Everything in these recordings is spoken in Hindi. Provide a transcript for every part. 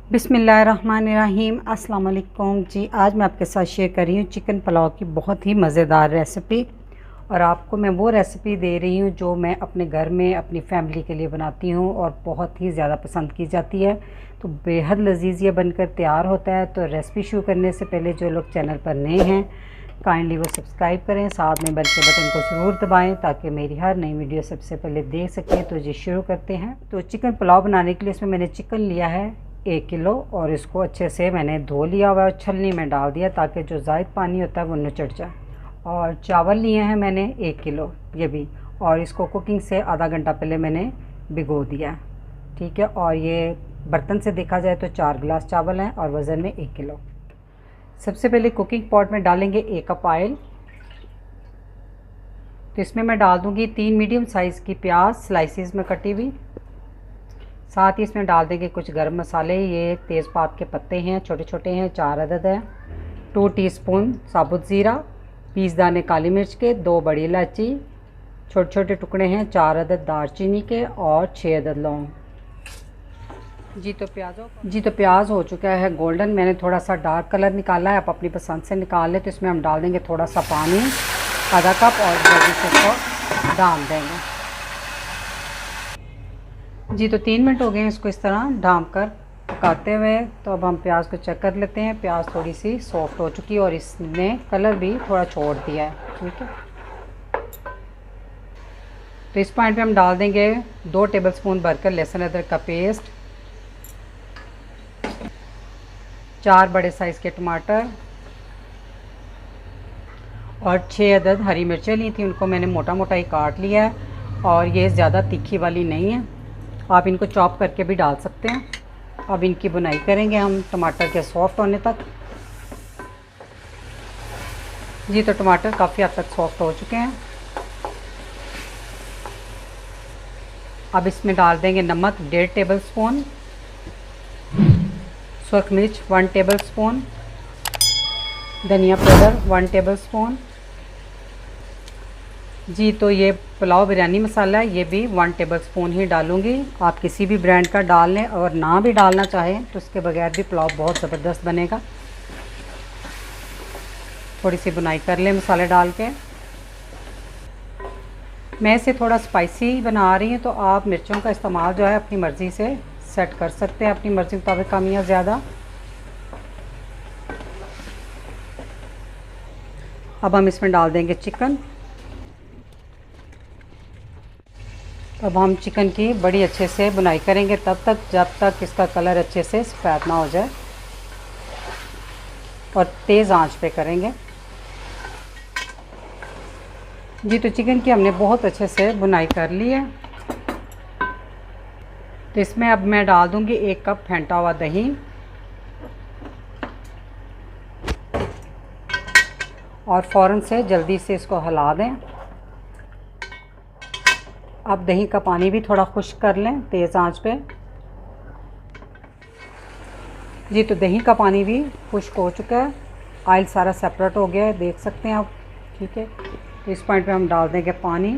बिस्मिल्लाहिर्रहमानिर्रहीम। अस्सलाम वालेकुम जी। आज मैं आपके साथ शेयर कर रही हूँ चिकन पुलाव की बहुत ही मज़ेदार रेसिपी। और आपको मैं वो रेसिपी दे रही हूँ जो मैं अपने घर में अपनी फैमिली के लिए बनाती हूँ और बहुत ही ज़्यादा पसंद की जाती है। तो बेहद लजीज़ ये बनकर तैयार होता है। तो रेसिपी शुरू करने से पहले जो लोग चैनल पर नए हैं काइंडली वो सब्सक्राइब करें, साथ में बेल के बटन को ज़रूर दबाएं ताकि मेरी हर नई वीडियो सबसे पहले देख सकें। तो जी शुरू करते हैं। तो चिकन पुलाव बनाने के लिए इसमें मैंने चिकन लिया है 1 किलो और इसको अच्छे से मैंने धो लिया हुआ है और छलनी में डाल दिया ताकि जो ज़ायद पानी होता है वो निचड़ जाए। और चावल लिए हैं मैंने 1 किलो ये भी, और इसको कुकिंग से आधा घंटा पहले मैंने भिगो दिया। ठीक है। और ये बर्तन से देखा जाए तो 4 गिलास चावल हैं और वज़न में 1 किलो। सबसे पहले कुकिंग पॉट में डालेंगे 1 कप ऑयल। तो इसमें मैं डाल दूंगी 3 मीडियम साइज़ की प्याज स्लाइसिस में कटी हुई। साथ ही इसमें डाल देंगे कुछ गरम मसाले। ये तेज़पात के पत्ते हैं, छोटे छोटे हैं, 4 अदद हैं। 2 टीस्पून साबुत ज़ीरा, 20 दाने काली मिर्च के, 2 बड़ी इलायची, छोटे छोटे टुकड़े हैं, 4 अदद दालचीनी के और 6 अदद लौंग। जी तो प्याज हो चुका है गोल्डन। मैंने थोड़ा सा डार्क कलर निकाला है, आप अपनी पसंद से निकाल लें। तो इसमें हम डाल देंगे थोड़ा सा पानी, आधा कप, और जल्दी से इसको डाल देंगे। जी तो 3 मिनट हो गए हैं इसको इस तरह ढाँप कर पकाते हुए। तो अब हम प्याज को चेक कर लेते हैं। प्याज थोड़ी सी सॉफ्ट हो चुकी है और इसने कलर भी थोड़ा छोड़ दिया है। ठीक है। तो इस पॉइंट पे हम डाल देंगे 2 टेबलस्पून भरकर लहसुन अदरक का पेस्ट, 4 बड़े साइज़ के टमाटर और 6 अदद हरी मिर्चें ली थी, उनको मैंने मोटा मोटा ही काट लिया है। और ये ज़्यादा तीखी वाली नहीं है, आप इनको चॉप करके भी डाल सकते हैं। अब इनकी बुनाई करेंगे हम टमाटर के सॉफ्ट होने तक। जी तो टमाटर काफ़ी हद तक सॉफ्ट हो चुके हैं। अब इसमें डाल देंगे नमक 1.5 टेबलस्पून, सुरख मिर्च 1 टेबलस्पून, धनिया पाउडर 1 टेबलस्पून। जी तो ये पुलाव बिरयानी मसाला है, ये भी 1 टेबलस्पून ही डालूँगी। आप किसी भी ब्रांड का डाल लें, और ना भी डालना चाहें तो उसके बगैर भी पुलाव बहुत ज़बरदस्त बनेगा। थोड़ी सी बुनाई कर लें मसाले डाल के। मैं इसे थोड़ा स्पाइसी बना रही हूँ, तो आप मिर्चों का इस्तेमाल जो है अपनी मर्ज़ी से सेट कर सकते हैं, अपनी मर्ज़ी मुताबिक कम या ज़्यादा। अब हम इसमें डाल देंगे चिकन। अब हम चिकन की बड़ी अच्छे से बुनाई करेंगे तब तक जब तक इसका कलर अच्छे से सफ़ेद ना हो जाए, और तेज़ आंच पे करेंगे। जी तो चिकन की हमने बहुत अच्छे से बुनाई कर ली है। तो इसमें अब मैं डाल दूंगी 1 कप फेंटा हुआ दही, और फ़ौरन से जल्दी से इसको हिला दें। अब दही का पानी भी थोड़ा खुश्क कर लें तेज़ आंच पे। जी तो दही का पानी भी खुश्क हो चुका है, ऑयल सारा सेपरेट हो गया है, देख सकते हैं आप। ठीक है। तो इस पॉइंट पे हम डाल देंगे पानी।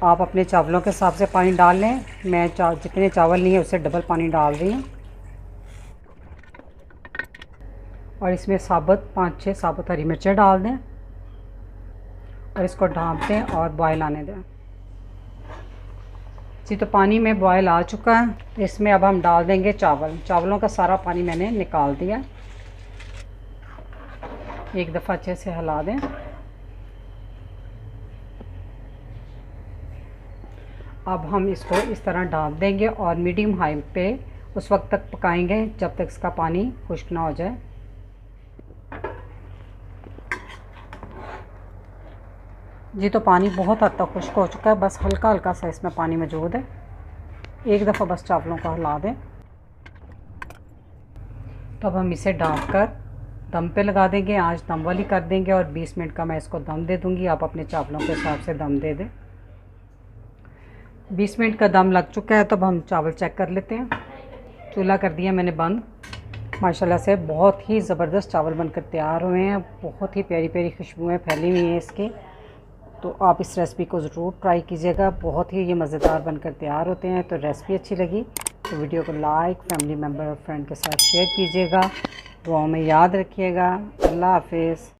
आप अपने चावलों के हिसाब से पानी डाल लें। मैं जितने चावल लिए उससे डबल पानी डाल रही हूँ। और इसमें 5-6 साबुत हरी मिर्चें डाल दें और इसको ढाँप दें और बॉयल आने दें। जी तो पानी में बॉयल आ चुका है। तो इसमें अब हम डाल देंगे चावलों का सारा पानी मैंने निकाल दिया। एक दफ़ा अच्छे से हिला दें। अब हम इसको इस तरह ढाँप देंगे और मीडियम हाई पे उस वक्त तक पकाएंगे जब तक इसका पानी खुश्क ना हो जाए। जी तो पानी बहुत हद तक खुश्क हो चुका है, बस हल्का हल्का सा इसमें पानी मौजूद है। एक दफ़ा बस चावलों को हिला दें। तो अब हम इसे ढाँप कर दम पे लगा देंगे, आंच दम वाली कर देंगे, और 20 मिनट का मैं इसको दम दे दूँगी। आप अपने चावलों के हिसाब से दम दे दें। 20 मिनट का दम लग चुका है। तो अब हम चावल चेक कर लेते हैं। चूल्हा कर दिया मैंने बंद। माशाल्लाह से बहुत ही ज़बरदस्त चावल बनकर तैयार हुए हैं। बहुत ही प्यारी प्यारी खुशबुएँ फैली हुई हैं इसकी। तो आप इस रेसिपी को ज़रूर ट्राई कीजिएगा, बहुत ही ये मज़ेदार बनकर तैयार होते हैं। तो रेसिपी अच्छी लगी तो वीडियो को लाइक, फैमिली मेम्बर और फ्रेंड के साथ शेयर कीजिएगा। दुआओं में याद रखिएगा। अल्लाह हाफिज़।